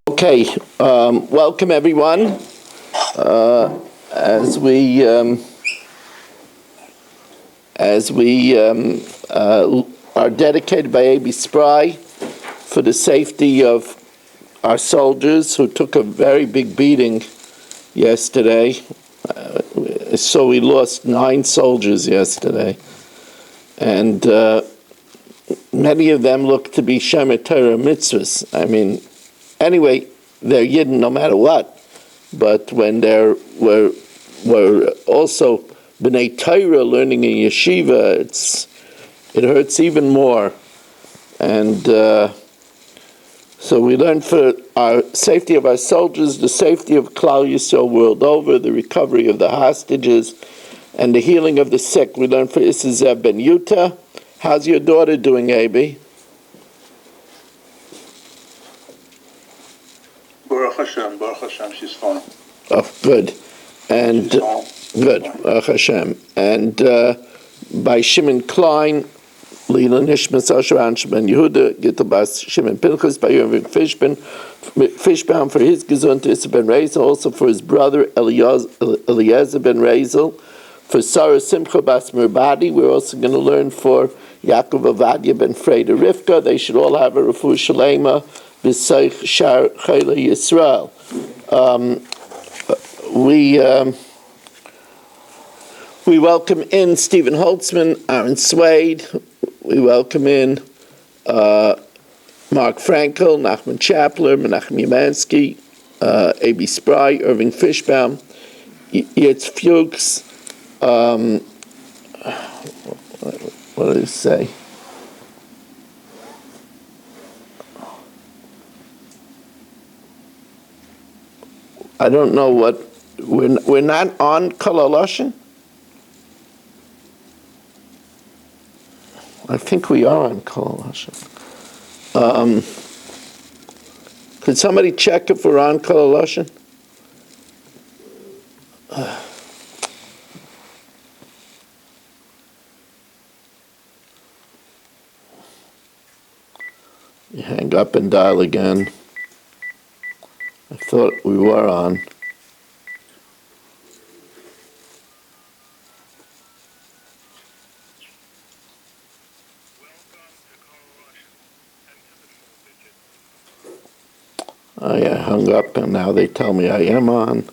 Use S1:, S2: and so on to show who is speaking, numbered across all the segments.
S1: Okay, welcome everyone. As we are dedicated by A.B. Spry for the safety of our soldiers who took a very big beating yesterday. So we lost 9 soldiers yesterday, and many of them look to be Shemer Torah mitzvahs. I mean, anyway, they're Yidden no matter what. But when there were also B'nai Torah learning in yeshiva, it hurts even more. And so we learn for our safety of our soldiers, the safety of Klal Yisrael world over, the recovery of the hostages, and the healing of the sick. We learn for Issazev ben Yuta. How's your daughter doing, Abi?
S2: Baruch Hashem, she's fine.
S1: Oh, good. And good, Baruch Hashem. And by Shimon Klein, Lila Nishmas Asheran Shimon Yehuda, Gittel Bas Shimon Pinchas, by Yomi Fishbaum for his Gesundheit, Issa ben Rezel, also for his brother Eliezer ben Rezel, for Sarah Simcha Bas Merbadi. We're also going to learn for Yaakov Avadia ben Freda Rivka. They should all have a Refuah Shalema B'Seich Shar Chayla Yisrael. We welcome in Stephen Holtzman, Aaron Swade. We welcome in Mark Frankel, Nachman Chapler, Menachem Yemansky, A.B. Spry, Irving Fishbaum, Yitz Fuchs. What did it say? I don't know what. We're not on Kalaloshin? I think we are on Kalaloshin. Could somebody check if we're on Kalaloshin? You hang up and dial again. I thought we were on. I hung up and now they tell me I am on.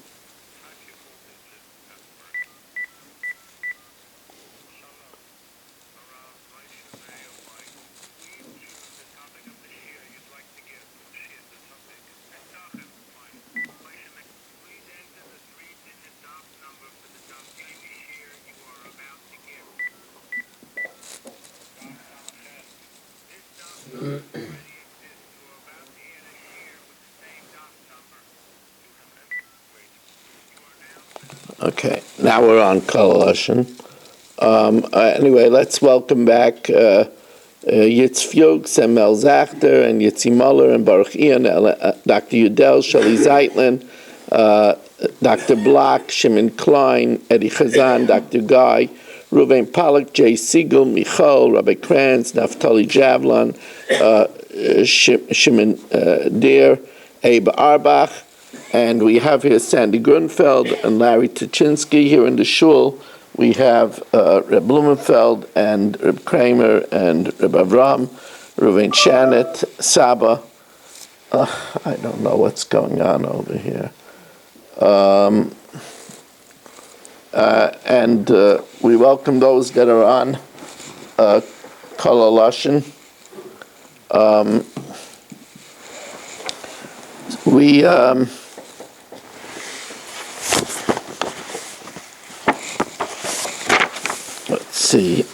S1: Okay, now we're on Kalaloshin. Anyway, let's welcome back Yitz Fuchs and Mel Zachter and Yitzi Muller and Baruch Ian, Dr. Udell, Shali Zeitlin, Dr. Block, Shimon Klein, Eddie Chazan, Dr. Guy, Ruvain Pollack, Jay Siegel, Michal, Rabbi Kranz, Naftali Javlon, Shimon Deer, Abe Arbach. And we have here Sandy Grunfeld and Larry Tuchinski. Here in the shul, we have Reb Blumenfeld and Reb Kramer and Reb Avram, Reuven Shanet, Saba. I don't know what's going on over here. And we welcome those that are on Kalaloshin. Let's see.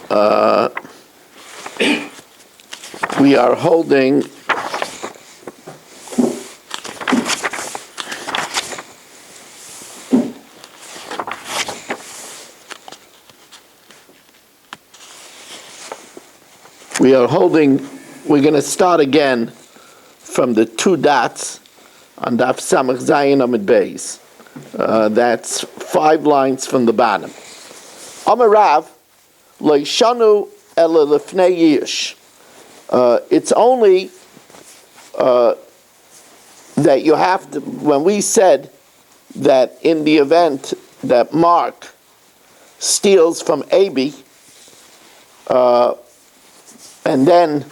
S1: We are holding we're going to start again from the 2 dots on Daf Samach Zayin Amid Beis. That's 5 lines from the bottom. Amar Rav, Lo Yishanu Ela Lefnei Yish. It's only that you have to, when we said that in the event that Mark steals from Abi, and then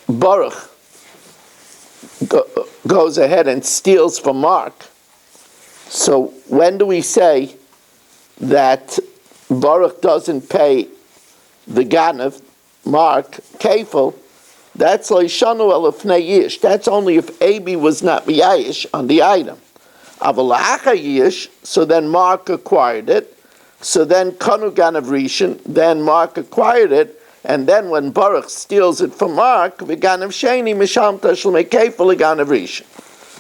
S1: Baruch goes ahead and steals from Mark. So when do we say that Baruch doesn't pay the Ganav, Mark, Kefil? That's Leishanu Elefnei Yish. That's only if Abi was not Miyayish on the item. Avalacha Yish, so then Mark acquired it. So then Kanu Ganav Rishon, then Mark acquired it. And then when Baruch steals it from Mark, V'Ganav Sheni Misham Tashlumei Kefil Ganav Rishon.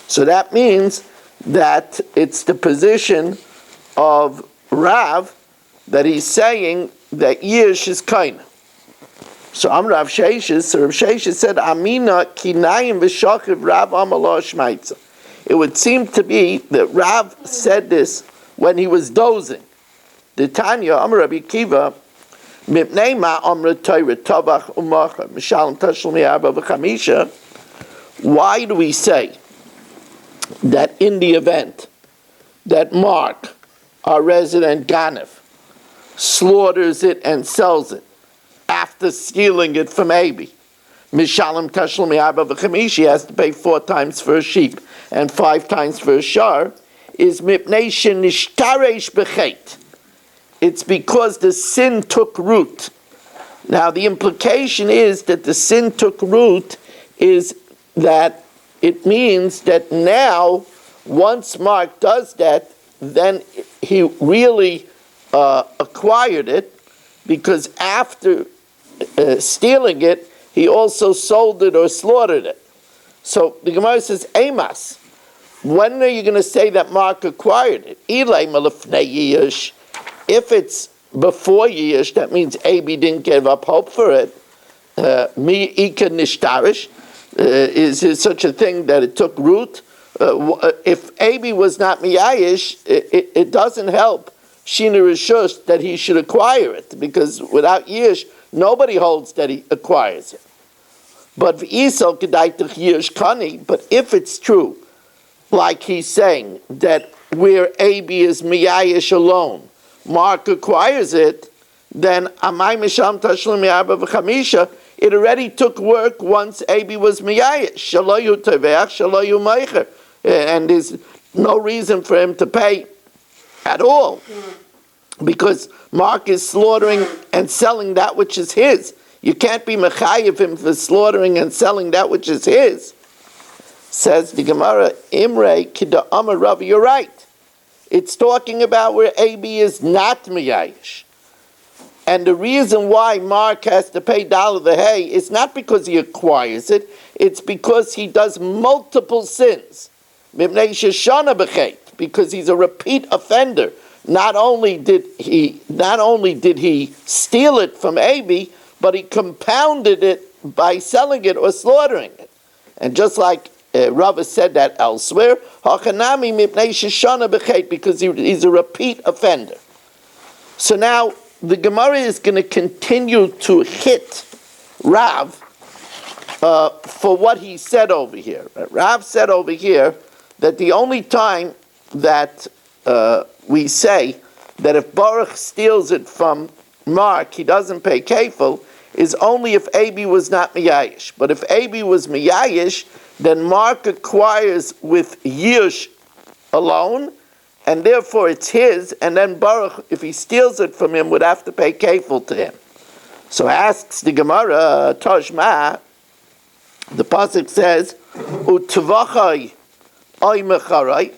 S1: So that means that it's the position of Rav that he's saying that Yish is Kaina. So Rav Sheshes, so Rav Sheshes said, Amina kinayim v'shachiv Rav Amalah Shmaitza. It would seem to be that Rav said this when he was dozing. The Tanya, Amar Rabbi Kiva, Mipnei ma Amra Torah Tabach Umacha Mishalem Tashlumi Arba V'Chamisha. Why do we say that in the event that Mark, our resident Ganav, slaughters it and sells it after stealing it from Abi, Mishalem Tashlumi Arba V'Chamisha, he has to pay 4 times for a sheep and 5 times for a shar, is Mipnei Shenishtaresh B'Chet. It's because the sin took root. Now the implication is that the sin took root is that it means that now, once Mark does that, then he really acquired it, because after stealing it, he also sold it or slaughtered it. So the Gemara says, Emas, when are you going to say that Mark acquired it? Ilay malafnei yish. If it's before Yish, that means Abi didn't give up hope for it. Mi ika nishtarish, is there such a thing that it took root? If Abi was not miyayish, it doesn't help Shina Rishus that he should acquire it, because without Yish, nobody holds that he acquires it. But v'isol kedaitach Yish kani. But if it's true, like he's saying, that where Abi is miyayish alone, Mark acquires it, then Amay Misham Tashlum Yarba V'Chamisha, it already took work once Abi was Miyayish. Shaloyu Teveach, Shaloyu Meicher. And there's no reason for him to pay at all, because Mark is slaughtering and selling that which is his. You can't be Mechayiv him for slaughtering and selling that which is his. Says the Gemara, Imre Kida Amar Rav, you're right. It's talking about where Abi is not miyayish. And the reason why Mark has to pay Dal the Hay is not because he acquires it, it's because he does multiple sins. Because he's a repeat offender. Not only did he steal it from Abi, but he compounded it by selling it or slaughtering it. And just like Rava said that elsewhere, because he's a repeat offender. So now the Gemara is going to continue to hit Rav for what he said over here. Rav said over here that the only time that we say that if Baruch steals it from Mark, he doesn't pay kefil, is only if Abi was not miyayish. But if Abi was miyayish, then Mark acquires with Yish alone, and therefore it's his, and then Baruch, if he steals it from him, would have to pay kefil to him. So asks the Gemara, Toshma, the pasuk says, Utvachai oy mecharai,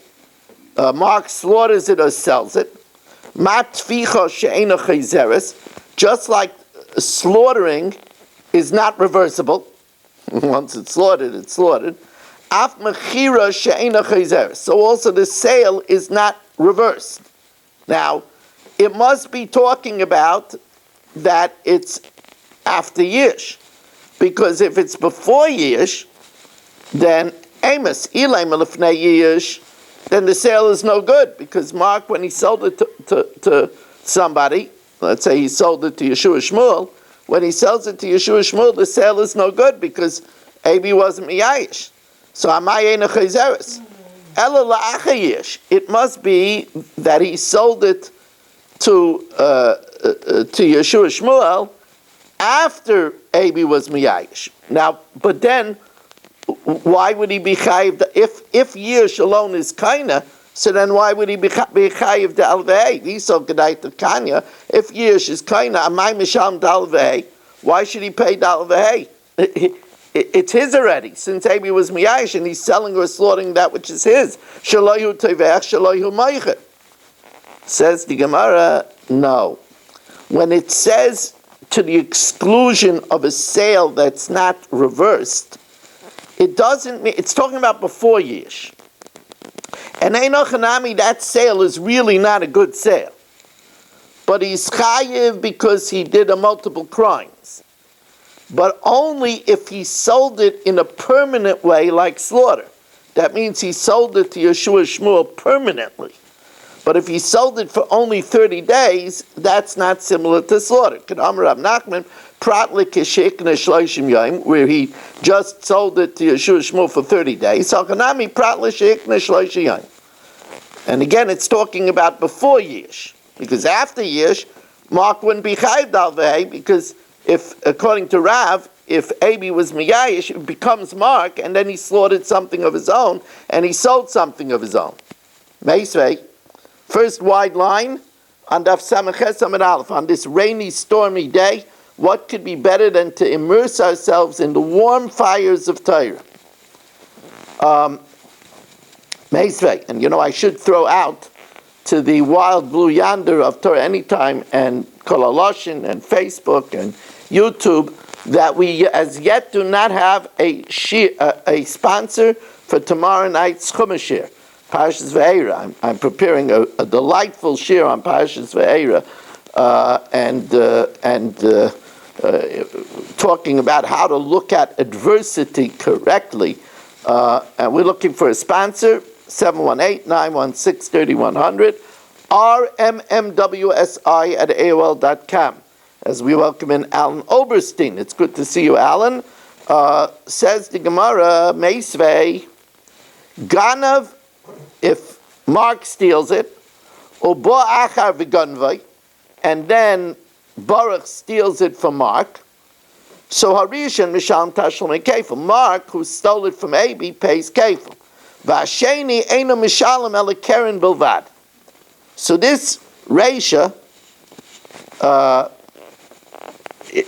S1: Mark slaughters it or sells it, Matficha she'ena chayzeres, just like slaughtering is not reversible. Once it's slaughtered, it's slaughtered. Af mechira she'ena chayzeres. So also the sale is not reversed. Now, it must be talking about that it's after Yish. Because if it's before Yish, then Amos, Ilay Melefnei Yish, then the sale is no good. Because Mark, when he sold it to somebody, let's say he sold it to Yeshua Shmuel, when he sells it to Yeshua Shmuel, the sale is no good because Abi wasn't miyayish. So Amay Eina Chayzeres. Ela la'achayish. It must be that he sold it to Yeshua Shmuel after Abi was miyayish. Now, but then, why would he be chayiv? If Yish alone is kaina, so then why would he be chayiv the alvei? V'isol gedai to kanya. If Yish is kaina, amay misham dalvei. Why should he pay dalvei? It's his already, since Abi was miyayish and he's selling or slaughtering that which is his. Shaloyu tevech, shaloyu meicher. Says the Gemara, no. When it says to the exclusion of a sale that's not reversed, it doesn't mean, it's talking about before Yish. And Einochanami, that sale is really not a good sale. But he's chayiv because he did a multiple crimes. But only if he sold it in a permanent way like slaughter. That means he sold it to Yeshua Shmuel permanently. But if he sold it for only 30 days, that's not similar to slaughter. Kedam Rav Nachman, Pratlik Keshekna Shloshim Yom, where he just sold it to Yeshua Shmuel for 30 days. Salkanami Pratlik Keshekna Shloshim Yom. And again, it's talking about before Yish. Because after Yish, Mark wouldn't be Chayiv Dalvei, because if, according to Rav, if Abi was Miyayish, it becomes Mark, and then he slaughtered something of his own, and he sold something of his own. Meisvei. First wide line on Daf Samaches Amid Aleph. On this rainy, stormy day, what could be better than to immerse ourselves in the warm fires of Torah? Meisvei, and I should throw out to the wild blue yonder of Torah Anytime and Kol Haloshin and Facebook and YouTube that we as yet do not have a sponsor for tomorrow night's Chumash shir. Parashas Ve'era. I'm preparing a delightful shir on Parashas Ve'era, and talking about how to look at adversity correctly. And we're looking for a sponsor, 718-916-3100, rmmwsi@aol.com. As we welcome in Alan Oberstein. It's good to see you, Alan. Says the Gemara, Meisvei, Ganav, if Mark steals it, Ubo Achar v'Ganvai, and then Baruch steals it from Mark, so Harishan Misham Tashlum Kefil. Mark, who stole it from Abi, pays Kefil. V'Hasheni Eino Mishalem Ele Keren Bilvad. So this Reisha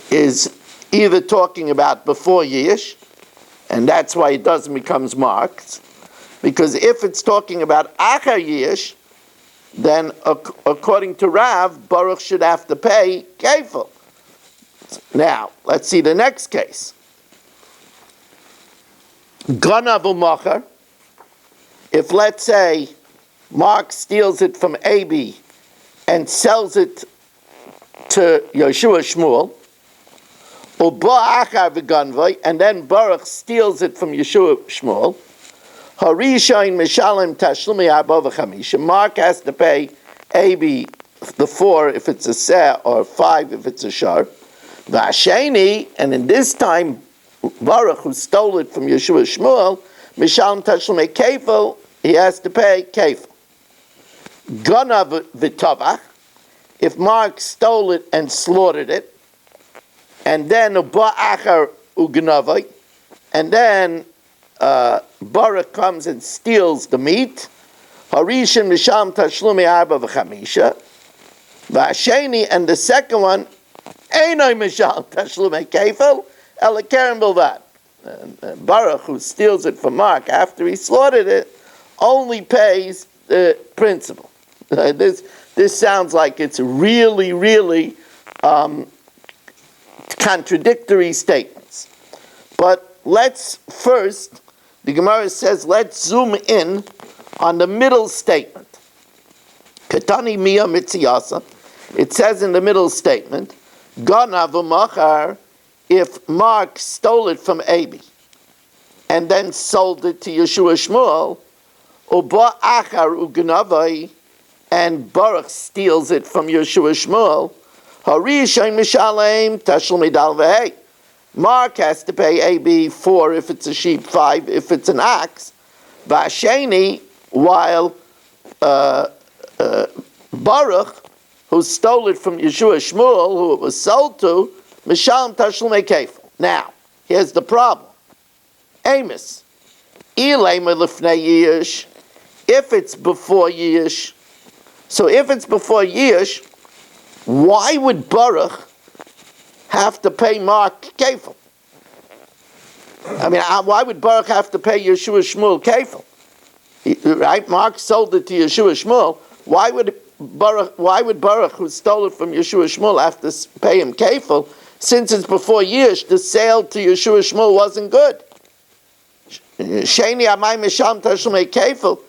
S1: is either talking about before Yish, and that's why it doesn't become Mark's. Because if it's talking about Achar Yish, then according to Rav, Baruch should have to pay Kefil. Now, let's see the next case. Ganav u'machar. If, let's say, Mark steals it from Abi and sells it to Yeshua Shmuel, u'ba achar v'ganvai, and then Baruch steals it from Yeshua Shmuel, Harishain Mishalim Tashlumi Bava Kama Daf. Mark has to pay Abi the 4 if it's a seh, or 5 if it's a shar. V'Hasheni, and in this time, Baruch, who stole it from Yeshua Shmuel, Mishalim Tashlumi Kefil, he has to pay Kefil. Ganav v'Tavach, if Mark stole it and slaughtered it, and then Uba Achar Ugnavai, and then Baruch comes and steals the meat. Harishan Misham Tashlumi Arba v'Chamisha. V'Hasheni, and the second one, Einoi Misham Tashlumi Kefil Ele Keren Bilvad. Baruch, who steals it from Mark after he slaughtered it, only pays the principal. This sounds like it's really, really contradictory statements. But let's first, the Gemara says, let's zoom in on the middle statement. Katani Mia Mitziyasa. It says in the middle statement, Ganav u'machar, if Mark stole it from Abi and then sold it to Yeshua Shmuel, Uba Achar Ugnavai, and Baruch steals it from Yeshua Shmuel, Harishain mishalem tashlum dal v'hei. Mark has to pay AB 4 if it's a sheep, 5 if it's an ox. Vasheni, while Baruch, who stole it from Yeshua Shmuel, who it was sold to, mishalem tashlum kefil. Now, here's the problem. Amos, ilema lifnei yish, if it's before yish. So if it's before yish, why would Baruch have to pay Mark kefil? I mean, why would Baruch have to pay Yeshua Shmuel kefil? Right? Mark sold it to Yeshua Shmuel. Why would Baruch, who stole it from Yeshua Shmuel, have to pay him kefil? Since it's before Yish, the sale to Yeshua Shmuel wasn't good. Sheni amay misham tashlumei kefil.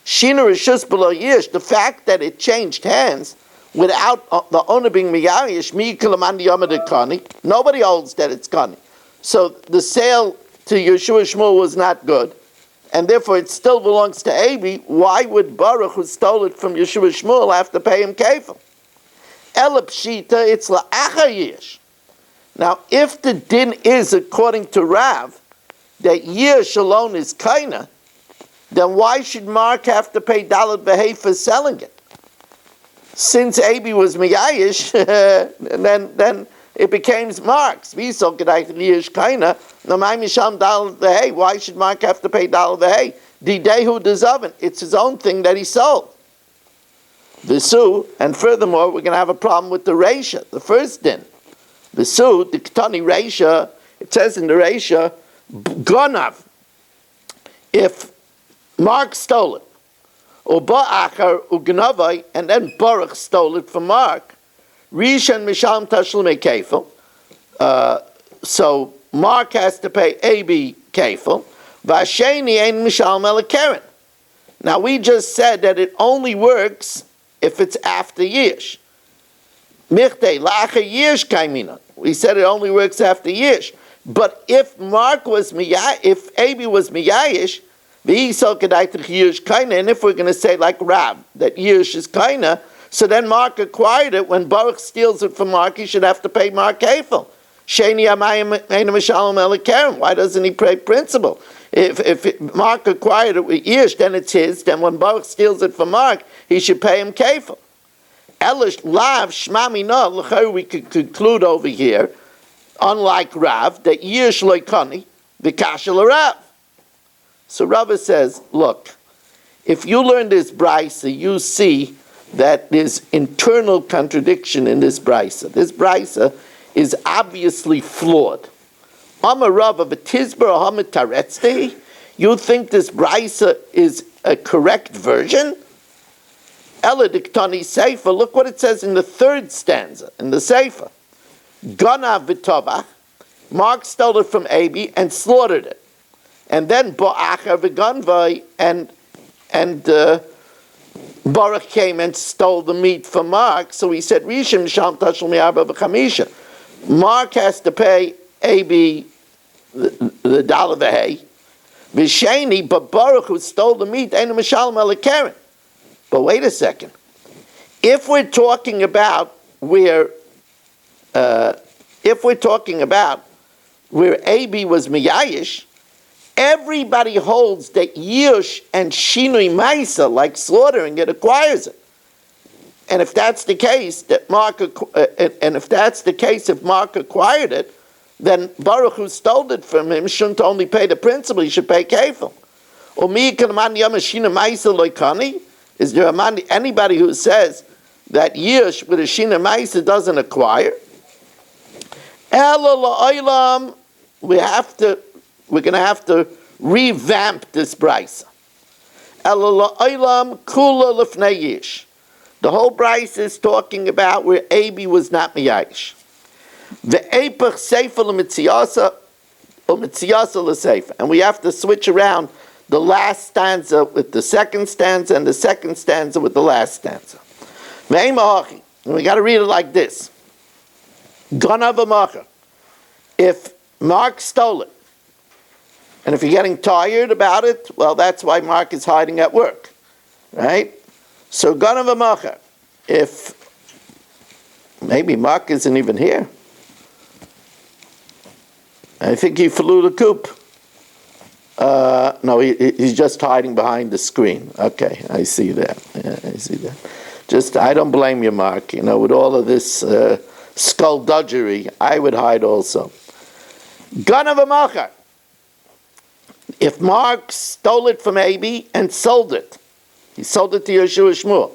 S1: Shina rishus below Yish. The fact that it changed hands without the owner being miyayish, mi kalamandi yamad kani. Nobody holds that it's kani. So the sale to Yeshua Shmuel was not good, and therefore it still belongs to Abi. Why would Baruch, who stole it from Yeshua Shmuel, have to pay him kefil? Ela pshita, it's la'achar Yish. Now, if the din is according to Rav that Yish alone is kaina, then why should Mark have to pay Dalet V'hei for selling it? Since Abi was miyayish, then it became Mark's. Why should Mark have to pay Dalet V'hei? Didehu dezaven. It's his own thing that he sold. Visu, and furthermore, we're going to have a problem with the Reisha, the first din. Visu, the Ketani Reisha, it says in the Reisha, Gonav, if Mark stole it, or Ba'achar Ugnavai, and then Baruch stole it from Mark, Rishon Misham Tashlumei Kefil, so Mark has to pay AB Kefil, Vasheni Ein Misham Elakeren. Now we just said that it only works if it's after Yish. Michte Lacha Yish Kaimina. We said it only works after Yish. But if Mark was if Abi was Miyayish, and if we're going to say like Rab, that Yish is Kaina, so then Mark acquired it. When Baruch steals it from Mark, he should have to pay Mark Kefil. Why doesn't he pay principal? If Mark acquired it with Yish, then it's his. Then when Baruch steals it from Mark, he should pay him Kefil. Elish Lav Shmami No, we could conclude over here, unlike Rav, that Yish Loikani, the Kashal Rav. So Rava says, look, if you learn this brisa, you see that there's internal contradiction in this brisa. This brisa is obviously flawed. Amar Rava v'tizbar hamid taretztehi. You think this brisa is a correct version? Ela diktani seifa. Look what it says in the third stanza in the seifa. Ganav v'tovach. Mark stole it from Abi and slaughtered it. And then Bo'achar v'ganvai and Baruch came and stole the meat from Mark. So he said, Rishim sham tashel mi'arba v'chamisha. Mark has to pay Abi the dollar v'hei. V'sheni, but Baruch, who stole the meat, ain't a mishalem elakeren. But wait a second. If we're talking about where Abi was miyayish, everybody holds that Yush and Shinui Maisa, like slaughtering it, acquires it. And if that's the case, if Mark acquired it, then Baruch, who stole it from him, shouldn't only pay the principal, he should pay kefil. Is there anybody who says that Yush with a Shina Maisa doesn't acquire? We're going to have to revamp this brisa. The whole brisa is talking about where Abi was not miyayish. And we have to switch around the last stanza with the second stanza and the second stanza with the last stanza. And we got to read it like this. If Mark stole it, and if you're getting tired about it, well, that's why Mark is hiding at work, right? So, Ganav Amacher, if Maybe Mark isn't even here. I think he flew the coop. No, he's just hiding behind the screen. Okay, I see that. Yeah, I see that. I don't blame you, Mark. With all of this skullduggery, I would hide also. Gun of a macher. If Mark stole it from Abi and sold it, he sold it to Yeshua Shmuel.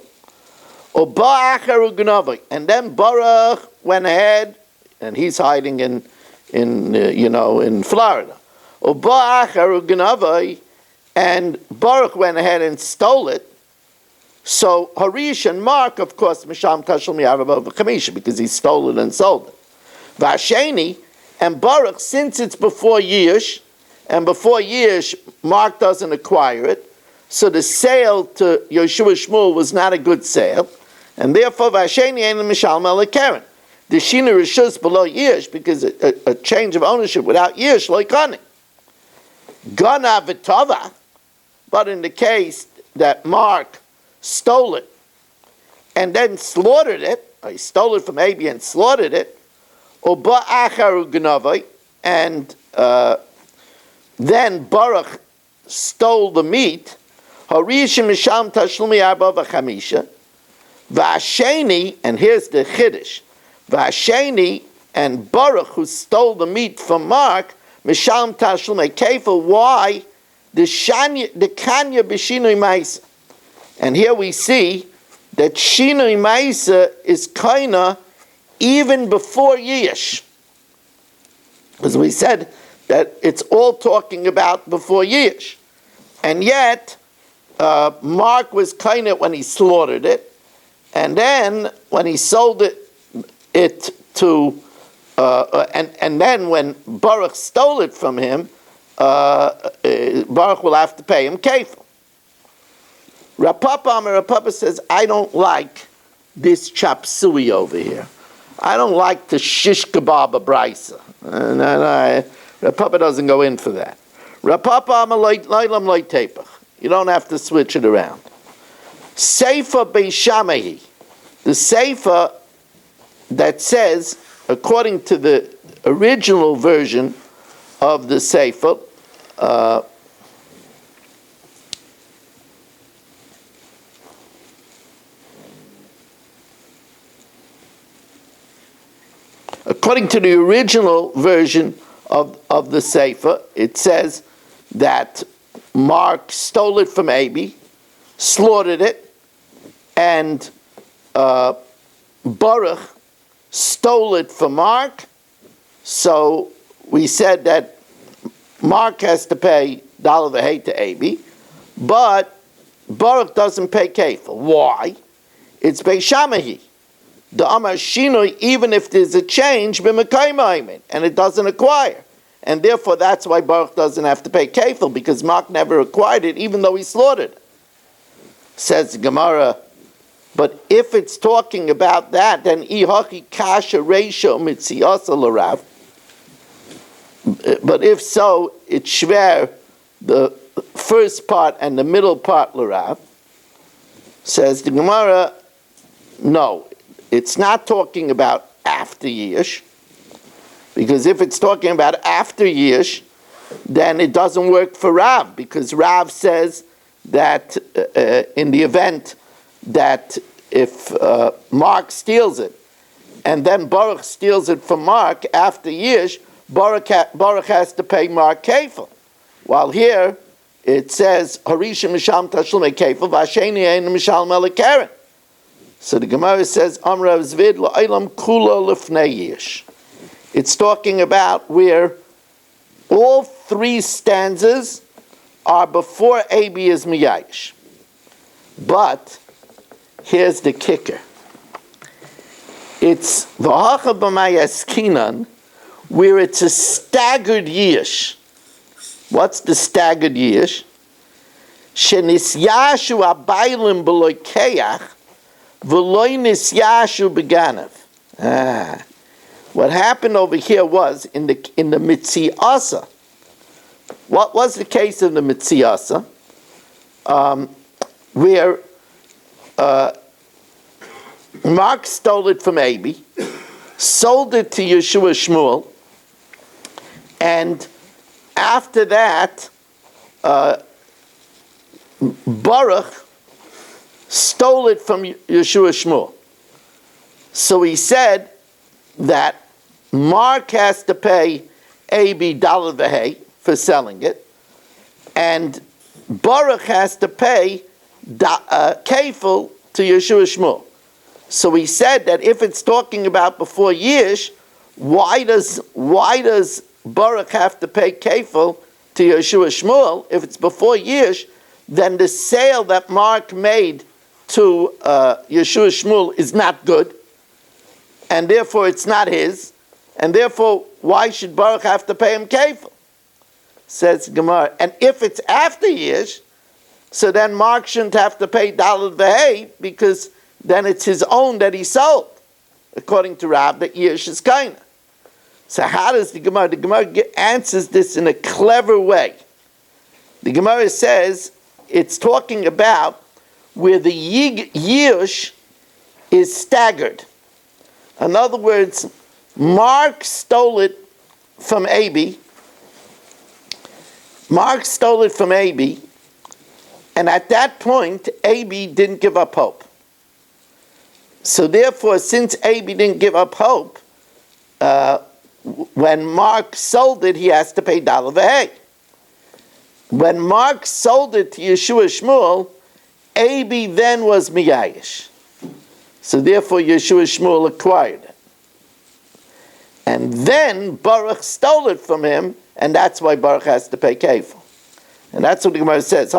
S1: And then Baruch went ahead, and he's hiding in Florida. And Baruch went ahead and stole it. So Harish and Mark, of course, Misham Tashel Mi'arabah V'Chamisha, because he stole it and sold it. Vasheni and Baruch, since it's before Yish, and before Yish, Mark doesn't acquire it, so the sale to Yeshua Shmuel was not a good sale, and therefore Vasheni ain't a Mishal Melekeren. The Shina Rishus below Yish, because a change of ownership without Yish, like Gana. Gana V'Tava, but in the case that Mark stole it and then slaughtered it, or he stole it from Abi and slaughtered it, Uba Acharu Gnavai, and then Baruch stole the meat, Harish Misham Tashlumi Arba V'Chamisha, Vasheni, and here's the Chiddush, Vasheni and Baruch, who stole the meat from Mark, Misham Tashlumi Kefil, why? The Kanya B'Shinui Maisa. And here we see that Shinui Maisa is Kaina even before Yish. As we said, that it's all talking about before Yish. And yet, Mark was Kaina when he slaughtered it, and then when he sold it to, and then when Baruch stole it from him, Baruch will have to pay him kefil. Rapapa says, I don't like this chop suey over here. I don't like the shish kebab brisa. Rapapa doesn't go in for that. Rapapa loilam loy tepach. You don't have to switch it around. Sefer Beishamahi, the sefer that says, according to the original version of the sefer, according to the original version of the sefer, it says that Mark stole it from Abi, slaughtered it, and Baruch stole it from Mark. So we said that Mark has to pay dollar v'hei to Abi, but Baruch doesn't pay kefil. Why? It's Beishamahi. The Amar Shinoi, even if there's a change, and it doesn't acquire. And therefore that's why Baruch doesn't have to pay kefil, because Mark never acquired it, even though he slaughtered it. Says the Gemara, but if it's talking about that, then Ihachi Kasha Reisha Mitziyasa Larav. But if so, it's shver the first part and the middle part Larav. Says the Gemara, no, it's not talking about after Yish, because if it's talking about after Yish, then it doesn't work for Rav, because Rav says that in the event that if Mark steals it, and then Baruch steals it from Mark after Yish, Baruch has to pay Mark kefil. While here it says Harishim Misham Tashlum kefil Vasheni Ein Mishal Melekeren. So the Gemara says Amrav Zvid La'Ilam Kula Lifnei Yish. It's talking about where all three stanzas are before Abi is Miyayish. But here's the kicker. It's V'hacha B'mayaskinan, where it's a staggered Yish. What's the staggered Yish? Shenisyashu abaylim b'loy keach, v'loy nisyashu beganav. What happened over here was in the Mitziasa. What was the case of the Mitziasa? Where Mark stole it from Abi, sold it to Yeshua Shmuel, and after that, Baruch stole it from Yeshua Shmuel. So he said that Mark has to pay AB dollar v'hei for selling it, and Baruch has to pay kefil to Yeshua Shmuel. So he said that if it's talking about before Yish, why does Baruch have to pay kefil to Yeshua Shmuel? If it's before Yish, then the sale that Mark made to Yeshua Shmuel is not good, and therefore it's not his, and therefore why should Baruch have to pay him kefil? Says Gemara. And if it's after Yish, so then Mark shouldn't have to pay daled v'hei, because then it's his own that he sold, according to Rav, that Yish is kaina. So how does the Gemara? The Gemara answers this in a clever way. The Gemara says it's talking about where the Yish is staggered. In other words, Mark stole it from Abi. Mark stole it from Abi, and at that point, Abi didn't give up hope. So therefore, since Abi didn't give up hope, when Mark sold it, he has to pay dollar v'hei. When Mark sold it to Yeshua Shmuel, Abi then was miyayish. So therefore, Yeshua Shmuel acquired it. And then Baruch stole it from him, and that's why Baruch has to pay kefil. And that's what the Gemara says.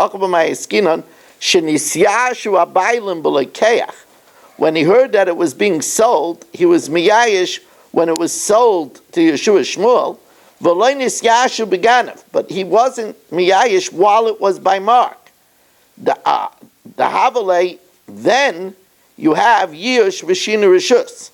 S1: When he heard that it was being sold, he was miyayish when it was sold to Yeshua Shmuel, but he wasn't miyayish while it was by Mark. The Havalei, then you have Yish V'Shina Rishus.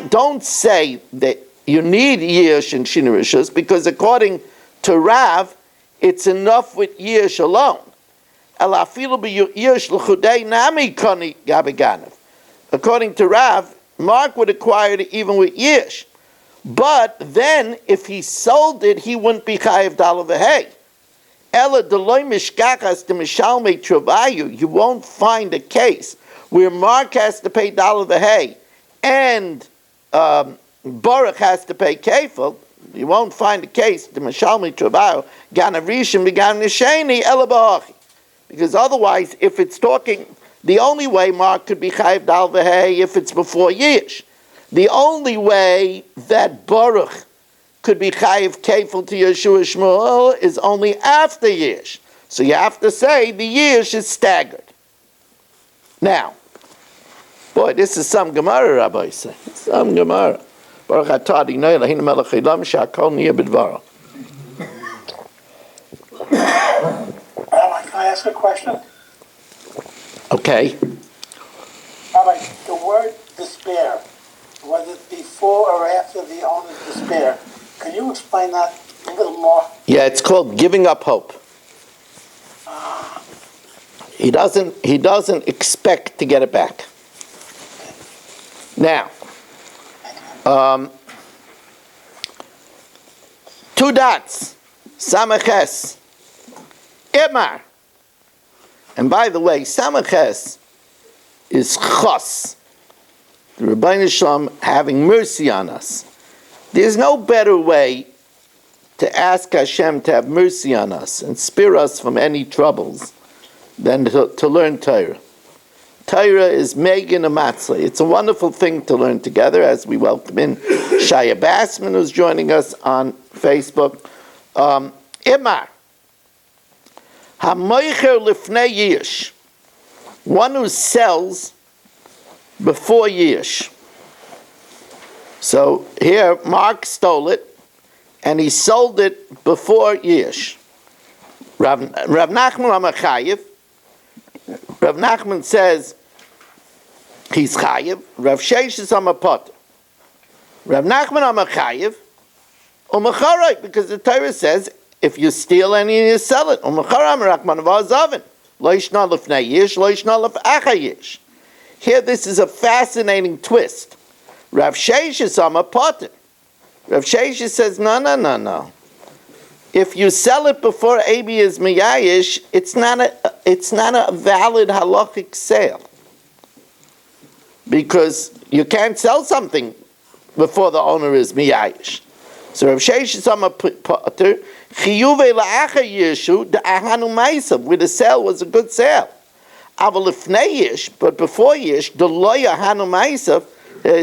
S1: Don't say that you need Yish and Shina Rishus, because according to Rav, it's enough with Yish alone. According to Rav, Mark would acquire it even with Yish. But then, if he sold it, he wouldn't be chayav daled v'hei. You won't find a case where Mark has to pay daled v'hei and Baruch has to pay kefil. You won't find a case the mishalmi travayu ganav rishon v'ganav sheni ela b'hachi. Because otherwise, if it's talking, the only way Mark could be chayav daled v'hei if it's before Yish. The only way that Baruch could be chayiv kefil to Yeshua Shmuel is only after Yish. So you have to say the Yish is staggered. Now, boy, this is some Gemara, Rabbi say. Some Gemara. Baruch atah Adonai Eloheinu melech haolam she'hakol niyeh b'dvaro.
S3: Rabbi, can I ask a question?
S1: Okay.
S3: Rabbi, the word despair, was it before or after the owner's despair? Can you explain that a little more?
S1: Yeah, it's called giving up hope. He doesn't expect to get it back. Now, two dots, samaches, imar. And by the way, samaches is chos, the Rebbeinu Shalom having mercy on us. There's no better way to ask Hashem to have mercy on us and spare us from any troubles than to learn Torah. Torah is Megan and Matzah. It's a wonderful thing to learn together, as we welcome in Shaya Bassman, who's joining us on Facebook. Imar, HaMoicher Lifnei Yish, one who sells before Yish. So here, Mark stole it, and he sold it before Yish. Rav Nachman HaMachayev, Rav Nachman says he's chayev. Rav Sheish is HaMapoter. Rav Nachman HaMachayev, U'macharoi, because the Torah says if you steal any and you sell it, U'macharam Rachman V'azavin, Lo yishna lefnei yish, lo yishna lefacha yish. Here, this is a fascinating twist. Rav Sheshes Amar Potter. Rav Sheshes says, no. If you sell it before Abi is miyayish, it's not a valid halachic sale. Because you can't sell something before the owner is miyayish. So Rav Sheshes Amar Potter, chiyuve la'acha yishu da'ahanu ma'asav, where the sale was a good sale. Aval lifnei yish, but before yish, the loya hanu ma'asav,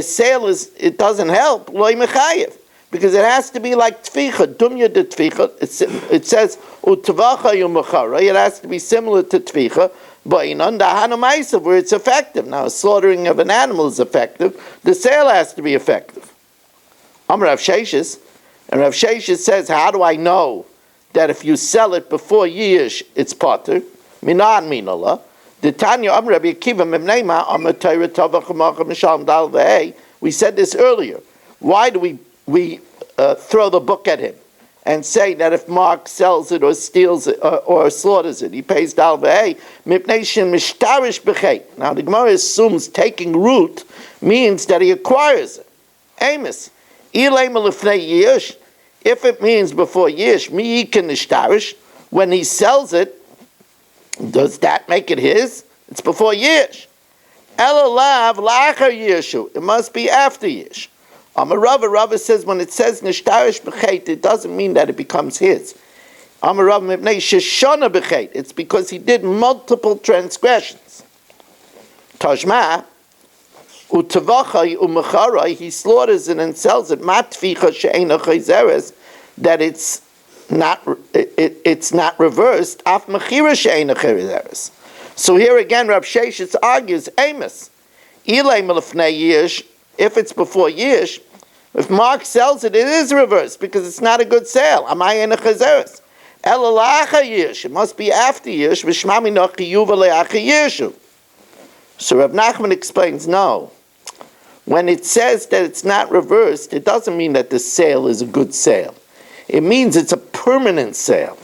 S1: sale it doesn't help, loy mechayev. Because it has to be like tficha, dumya de tficha. It says utvacha yumachara. It has to be similar to tficha, but in under hanamaisa where it's effective. Now, slaughtering of an animal is effective. The sale has to be effective. I'm Rav Sheshes, and Rav Sheshes says, how do I know that if you sell it before yish, it's potter? Minan minala. The Tanya Am Rabbi Akiva Mimneima Am Torah Tovach Macham Misham Dal Vehei. We said this earlier. Why do we throw the book at him and say that if Mark sells it or steals it or slaughters it, he pays Dal Vehei? Mipnei Shem Mishtarish B'chei. Now the Gemara assumes taking root means that he acquires it. Amos. Ilay Malifnei Yish. If it means before Yish, Mi Yikin Nishtarish, when he sells it, does that make it his? It's before Yish. Elalav la'achar Yishu. It must be after Yish. Rava says when it says nishtarish b'chet, it doesn't mean that it becomes his. Rava mipnei sheshona b'chet. It's because he did multiple transgressions. Tashma utavachai u'mecharai. He slaughters it and sells it. Matficha she'ena chayzeres. That it's not reversed. Af mechira she'ena chayzeres. So here again, Rav Sheshes argues, Amos, ilay melefnei yish. If it's before Yish, if Mark sells it, it is reversed because it's not a good sale. Amay in a chazeres. Elalacha Yish. It must be after Yish. V'shmami no chiyuva le'acha Yishu. So Rav Nachman explains, no. When it says that it's not reversed, it doesn't mean that the sale is a good sale. It means it's a permanent sale.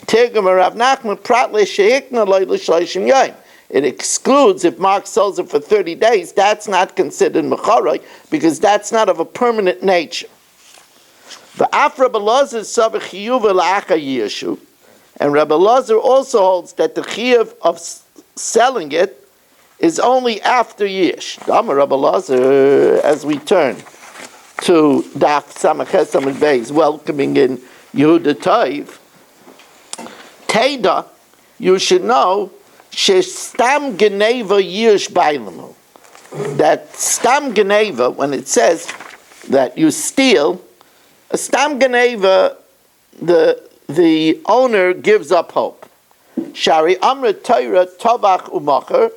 S1: Tirgum Rav Nachman prat le'shehikna loy l'shloshim yom. It excludes if Mark sells it for 30 days, that's not considered mecharai because that's not of a permanent nature. The Afra Belazar sabach chiyuv la'acha yishu, and Rabbi Lazar also holds that the chiyuv of selling it is only after yish. Dama Rabbi Lazar, as we turn to Daf Samaches Samad Beis, welcoming in Yehuda Toiv, Teda, you should know. Stam Geneva Yish Bailamu. That Stam Geneva, when it says that you steal, a Stam Geneva, the owner gives up hope. Shari Amra Torah Tovach Umacher,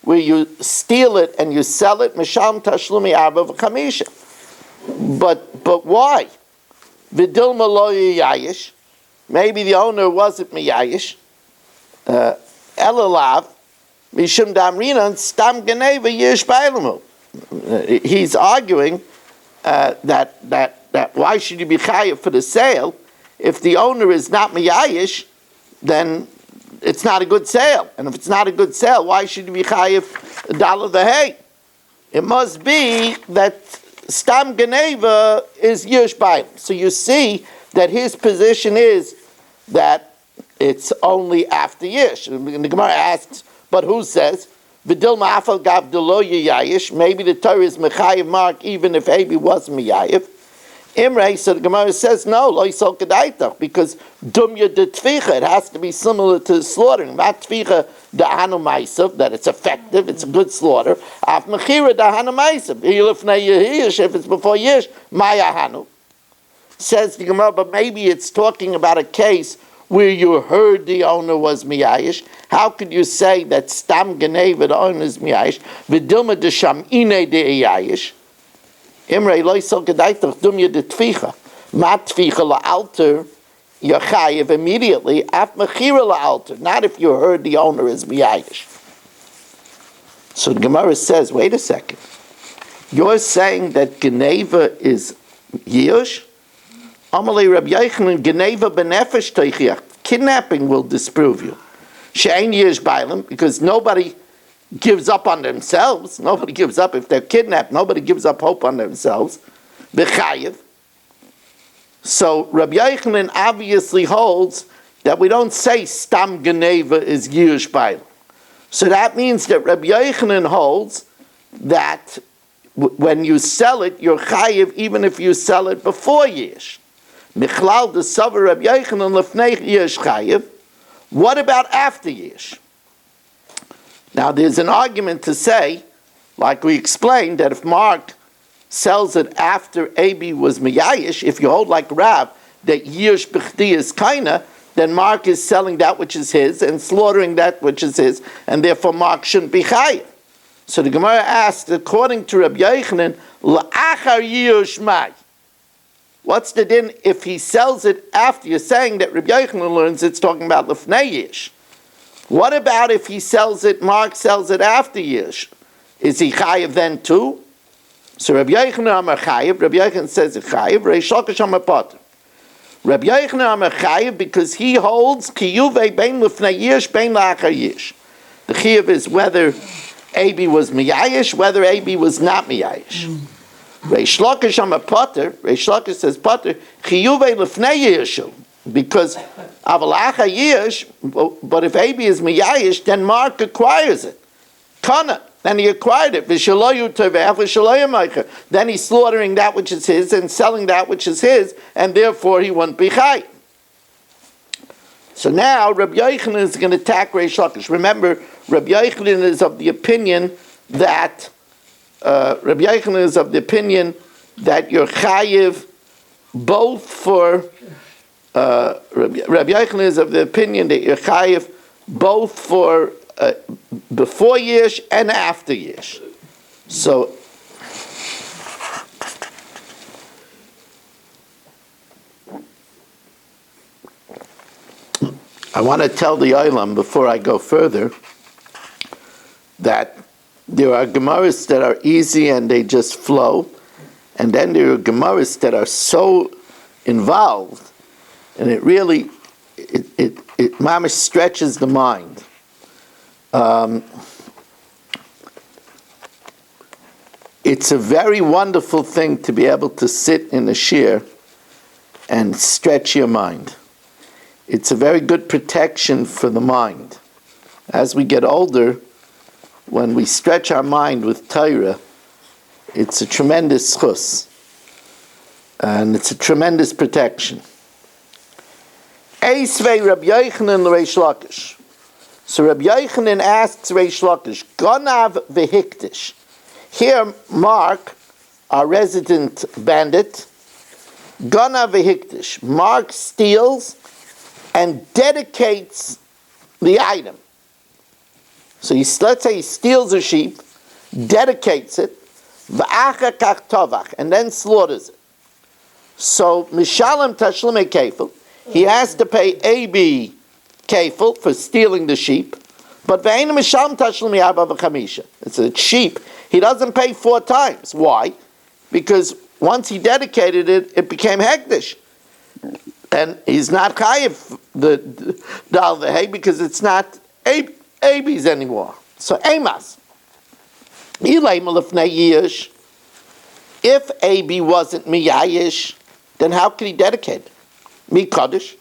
S1: where you steal it and you sell it, Misham Tashlumi Arba V'Chamisha. But why? Vidilma Lo Yayish. Maybe the owner wasn't Miyayish. Elalav, Mishum Damrina, Stam Geneva Yish Bailamu. He's arguing that why should you be chayav for the sale? If the owner is not miyayish, then it's not a good sale. And if it's not a good sale, why should you be chayav dollar the hay? It must be that Stam Geneva is Yish Bailam. So you see that his position is that it's only after Yish. And the Gemara asks, but who says? V'dil ma'afal gav delo yayish. Maybe the Torah is mechayiv Mark even if Abi was miyayiv. Imrei, so the Gemara says, no, lo yisol kedaitach, because dumya de tficha, it has to be similar to slaughtering. Not tficha de hanu ma'asav, that it's effective, it's a good slaughter. Af mechira de hanu ma'asav. If it's before Yish, maya hanu. Says the Gemara, but maybe it's talking about a case where you heard the owner was miyayish. How could you say that Stam Geneva, the owner is miyayish? V'dilma de sham'ine de yayish. Imrei lo yisol gedaitach dumya de tficha. Ma tficha la'alter, you're chayiv immediately. Af mechira la'alter. Not if you heard the owner is miyayish. So the Gemara says, wait a second. You're saying that Geneva is yish? Amalei Rabbi Yochanan Geneva benefesh teichiach. Kidnapping will disprove you. She'ein yish bailim, because nobody gives up on themselves. Nobody gives up. If they're kidnapped, nobody gives up hope on themselves. B'chayiv. So Rabbi Yochanan obviously holds that we don't say stam geneva is yish bailim. So that means that Rabbi Yochanan holds that when you sell it, you're chayiv even if you sell it before yish. Michlal the Savar Rabbi Yochanan lefnei yish chayiv. What about after yish? Now there's an argument to say, like we explained, that if Mark sells it after Abi was miyayish, if you hold like Rav that yish b'chdi is kaina, then Mark is selling that which is his and slaughtering that which is his, and therefore Mark shouldn't be chayiv. So the Gemara asked, according to Rabbi Yochanan, la'achar yish mai. What's the din if he sells it after? You're saying that Rabbi Yochanan learns it's talking about lefnei yish. What about if he sells it, Mark sells it after yish? Is he chayiv then too? So Rabbi Yochanan amar chayiv, Rabbi Yochanan says it's chayiv, Reish Lakish amar potter. Rabbi Yochanan amar chayiv because he holds kiyuvei bein lefnei yish, bein la'achar yish. The chayiv is whether Abi was miyayish, whether Abi was not miyayish. Reish Lakish amar potter, Reish Lakish says potter, chiyuvei lefnei yishu, because aval achar yish, but if Abi is miyayish, then Mark acquires it. Kana, then he acquired it. V'shaloyu tovech, v'shaloyu meicher. Then he's slaughtering that which is his and selling that which is his, and therefore he won't be chay. So now Rabbi Yochanan is going to attack Reish Lakish. Remember, Rabbi Yochanan is of the opinion that Rabbi Yochanan is of the opinion that you're chayiv both for Rabbi Yochanan is of the opinion that you're chayiv both for before Yish and after Yish. So I want to tell the Olam before I go further that there are Gemaras that are easy and they just flow, and then there are Gemaras that are so involved and it really mamish stretches the mind. It's a very wonderful thing to be able to sit in a chair and stretch your mind. It's a very good protection for the mind. As we get older, when we stretch our mind with Torah, it's a tremendous chus. And it's a tremendous protection. Eisvei Rabbi Yochanan l'Reish Lakish. So Rabbi Yochanan asks Reish Lakish, Ganav v'hiktish. Here, Mark, our resident bandit, Ganav v'hiktish. Mark steals and dedicates the item. So let's say he steals a sheep, dedicates it, v'acha kach tovach, and then slaughters it. So mishalem tashlumei kefil, he has to pay AB kefil for stealing the sheep, but ve'einu mishalem tashlumei arba v'chamisha. It's a sheep. He doesn't pay 4 times. Why? Because once he dedicated it, it became hektish. And he's not chayiv the dal v'hei because it's not Abis anymore. So Amos. If Abi wasn't miyayish, then how could he dedicate it? Mi kaddish.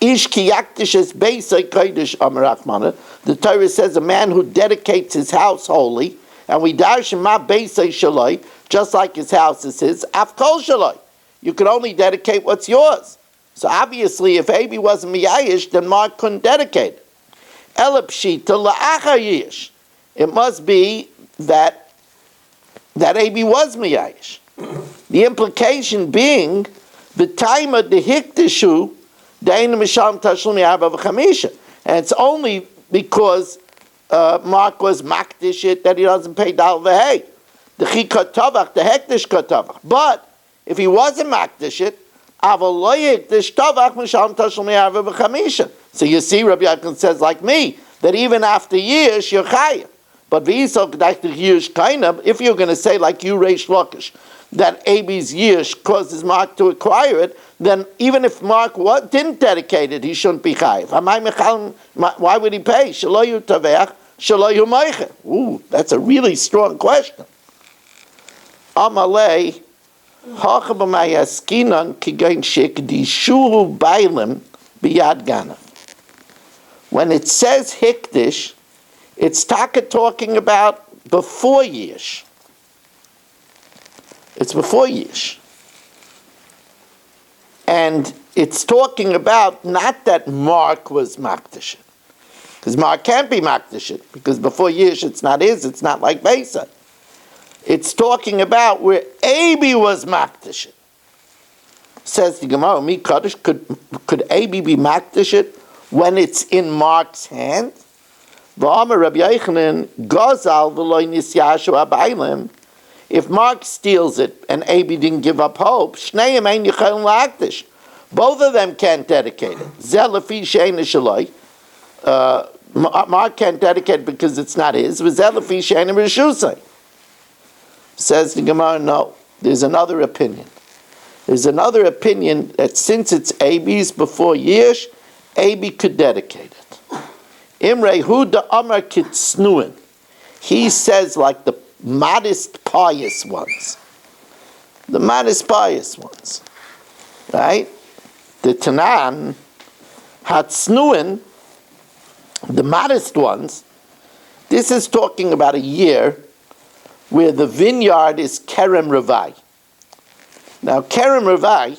S1: Ish ki yakdish es beisay kodesh amar Rachmana. The Torah says a man who dedicates his house holy, and we darshan ma beisay shaloi, just like his house is his, afkol shaloi. You can only dedicate what's yours. So obviously, if Abi wasn't miyayish, then Mark couldn't dedicate it. Elapshita la'achar yish. It must be that Abi was miyayish. The implication being the time of the hiktishu deinu misham tashlumi arba v'chamisha, and it's only because Mark was makdish it that he doesn't pay dal v'hei. The chikot tovach, the hektish tovach. But if he wasn't makdish it, so you see, Rabbi Yochanan says like me, that even after years, you're chayiv. But if you're going to say like you, Reish Lakish, that Abi's yish causes Mark to acquire it, then even if Mark didn't dedicate it, he shouldn't be chayiv. Why would he pay? Shaloyu taveach, shaloyu meiche. Ooh, that's a really strong question. Amalei, hachabamayaskinan kigain shekdishuhu bailim biyad ganav. When it says hikdish, it's talking about before yish. It's before yish. And it's talking about not that Mark was makdish, because Mark can't be makdish, because before yish it's not his, it's not like Besa. It's talking about where Abi was makdish. Says the Gemara, Mi Kaddish, could Abi be makdish when it's in Mark's hand? V'amar Rabbi Yochanan, Gazal v'loy nisyashu abaylim. If Mark steals it and Abi didn't give up hope, Shneim ein yichayim la'akdish. Both of them can't dedicate it. Zeh lefi she'ein shaloi. Mark can't dedicate it because it's not his. V'zeh lefi she'ein reshusay. Says the Gemara, no. There's another opinion. There's another opinion that since it's Abi's before Yish, Abi could dedicate it. Imrei hu da amar kitsnuin. He says like the modest, pious ones. The modest, pious ones. Right? The Tanan, Hatsnuin, the modest ones, this is talking about a year where the vineyard is Kerem Revai. Now, Kerem Revai,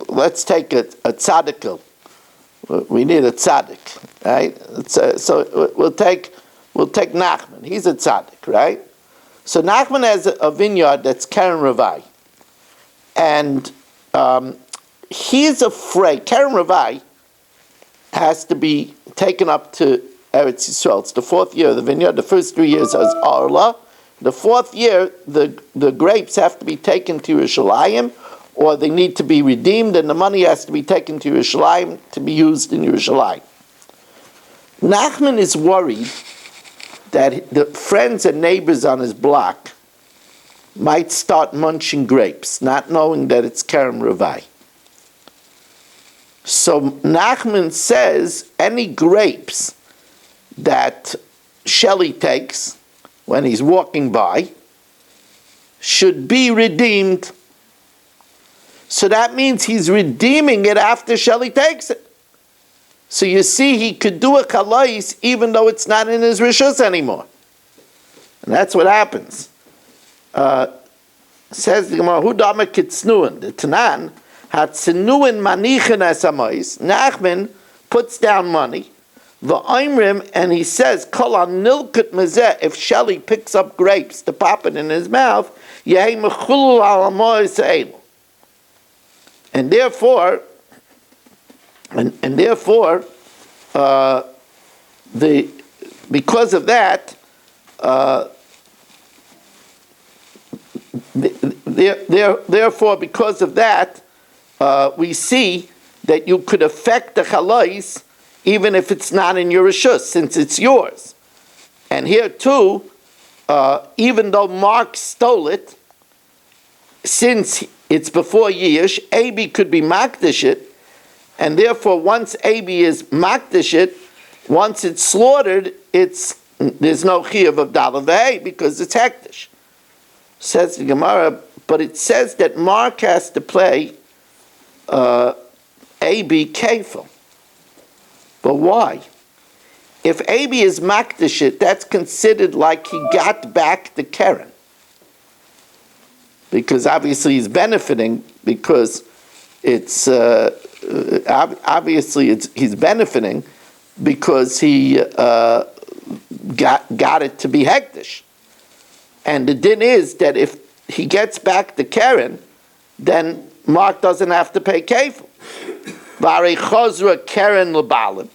S1: let's take a tzaddik. We need a tzaddik, right? So we'll take Nachman. He's a tzaddik, right? So Nachman has a vineyard that's Kerem Revai. And he's afraid, Kerem Revai has to be taken up to Eretz Yisrael. It's the 4th year of the vineyard. The first 3 years is Arla. The 4th year, the grapes have to be taken to Yerushalayim, or they need to be redeemed, and the money has to be taken to Yerushalayim to be used in Yerushalayim. Nachman is worried that the friends and neighbors on his block might start munching grapes, not knowing that it's Kerem Revai. So Nachman says any grapes that Shelley takes when he's walking by should be redeemed. So that means he's redeeming it after Shelley takes it. So you see, he could do a kalais even though it's not in his rishus anymore. And that's what happens. Says the Gemara, Hu dama kitsnuin, the Tanan, hatzinuin manichin esamais. Nachman puts down money. V'oimrim, and he says, Kol nilkut mezeh, if Shelley picks up grapes to pop it in his mouth, yehi mechulul al amois eilu. And therefore, because of that, therefore, because of that, we see that you could affect the chalais even if it's not in your rishus, since it's yours. And here too, even though Mark stole it, since it's before Yish, Abi could be makdish it, and therefore once Abi is makdish it, once it's slaughtered, there's no chiyuv of dalad v'hei because it's hektish. Says the Gemara, but it says that Mark has to play Abi kefil. But why? If Abi is makdish it, that's considered like he got back the Keren. Because obviously he's benefiting, because it's he's benefiting because he got it to be hektish. And the din is that if he gets back the Keren, then Mark doesn't have to pay kefil. V'arei chozra Keren l'balim.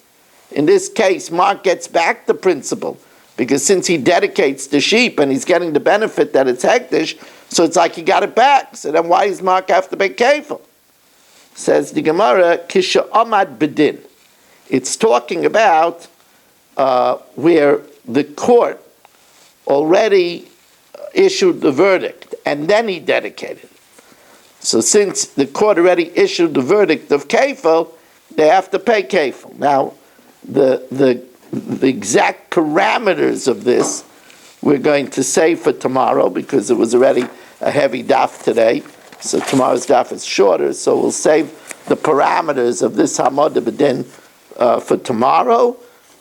S1: In this case, Mark gets back the principal, because since he dedicates the sheep and he's getting the benefit that it's hektish, so it's like he got it back. So then why does Mark have to pay kefil? Says the Gemara, Kisha Amad Bedin. It's talking about where the court already issued the verdict, and then he dedicated. So since the court already issued the verdict of kefil, they have to pay kefil. Now, the exact parameters of this we're going to save for tomorrow because it was already a heavy daf today. So tomorrow's daf is shorter, so we'll save the parameters of this Hamad B'Din for tomorrow.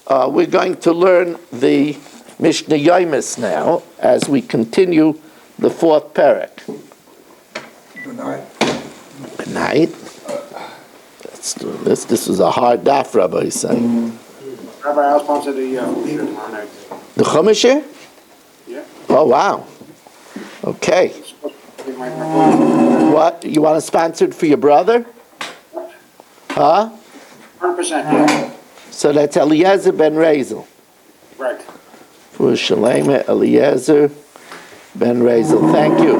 S1: We're going to learn the Mishnah Yomis now as we continue the fourth parak.
S4: Good night.
S1: Good night. Let's do this. This was a hard daf, Rabbi is saying.
S4: Rabbi, I'll sponsor the Chumash tomorrow night.
S1: The Chumash here?
S4: Yeah.
S1: Oh, wow. Okay. What? You want to sponsor it for your brother? Huh?
S4: 100%, yeah.
S1: So that's Eliezer ben Razel.
S4: Right.
S1: For Shalema Eliezer ben Razel. Thank you.